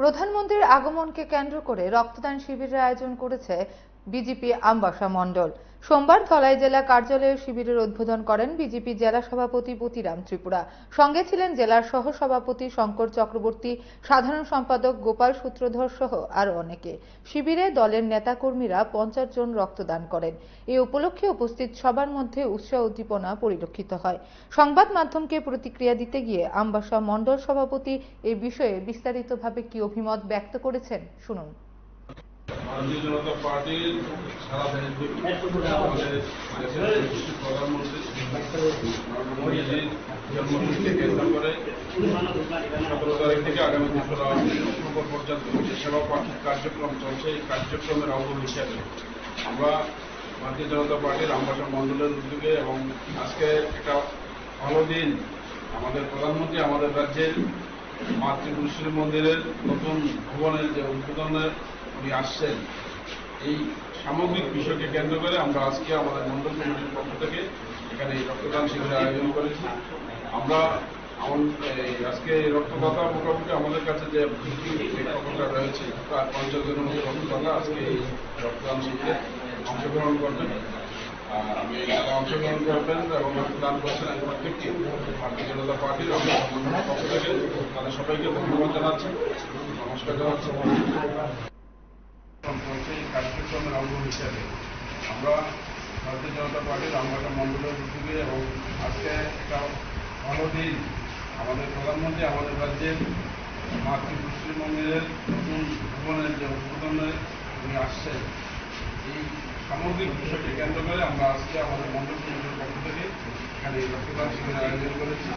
প্রধানমন্ত্রীর আগমনকে কেন্দ্র করে রক্তদান শিবিরের আয়োজন করেছে বিজেপি আমবাসা মণ্ডল। সোমবার ধলাই জেলা কার্যালয়ে শিবিরের উদ্বোধন করেন বিজেপি জেলা সভাপতি পতিরাম ত্রিপুরা। সঙ্গে ছিলেন জেলার সহ সভাপতি শঙ্কর চক্রবর্তী, সাধারণ সম্পাদক গোপাল সূত্রধর সহ আরো অনেকে। শিবিরে দলের নেতাকর্মীরা 50 জন রক্তদান করেন। এই উপলক্ষে উপস্থিত সবার মধ্যে উৎসাহ উদ্দীপনা পরিলক্ষিত হয়। সংবাদ মাধ্যমকে প্রতিক্রিয়া দিতে গিয়ে আমবাসা মণ্ডল সভাপতি এই বিষয়ে বিস্তারিতভাবে কি অভিমত ব্যক্ত করেছেন, শুনুন। ভারতীয় জনতা পার্টির সারা দেশব্যাপী আমাদের দেশের প্রধানমন্ত্রী মোদীজির জন্মদিনকে কেন্দ্র করে 17 তারিখ থেকে আগামী 2রা অক্টোবর পর্যন্ত যে সেবা কার্যক্রম চলছে, এই কার্যক্রমের অঙ্গ হিসেবে আমরা ভারতীয় জনতা পার্টির আমবাসা মণ্ডলের উদ্যোগে এবং আজকে একটা ভালো দিন, আমাদের প্রধানমন্ত্রী আমাদের রাজ্যের মাতৃপুরেশ্বরী মন্দিরের নতুন ভবনের যে উদ্বোধনের উনি আসছেন, এই সামগ্রিক বিষয়কে কেন্দ্র করে আমরা আজকে আমাদের মণ্ডল কমিটির পক্ষ থেকে এখানে রক্তদান শিবিরের আয়োজন করেছি। আমরা আজকে রক্তদাতা মোটামুটি আমাদের কাছে যে প্রেক্ষাপটটা রয়েছে প্রায় 50 জনের মতো রক্তদাতা আজকে এই রক্তদান শিবিরে অংশগ্রহণ করবেন। অংশগ্রহণ করবেন এবং রক্তদান করছেন এই প্রত্যেককে ভারতীয় জনতা পার্টির পক্ষ থেকে তাদের সবাইকে ধন্যবাদ জানাচ্ছি, নমস্কার জানাচ্ছি। কার্যক্রমের অঙ্গ হিসেবে আমরা ভারতীয় জনতা পার্টির আমবাসা মণ্ডলের উদ্যোগে এবং আজকে একটা ভালো দিন, আমাদের প্রধানমন্ত্রী আমাদের রাজ্যের মাতৃপুরেশ্বরী মন্দিরের নতুন ভবনের যে উদ্বোধনে উনি আসছেন, এই সামগ্রিক বিষয়কে কেন্দ্র করে আমরা আজকে আমাদের মণ্ডল কমিটির পক্ষ থেকে এখানে রক্তদান শিবিরের আয়োজন করেছি।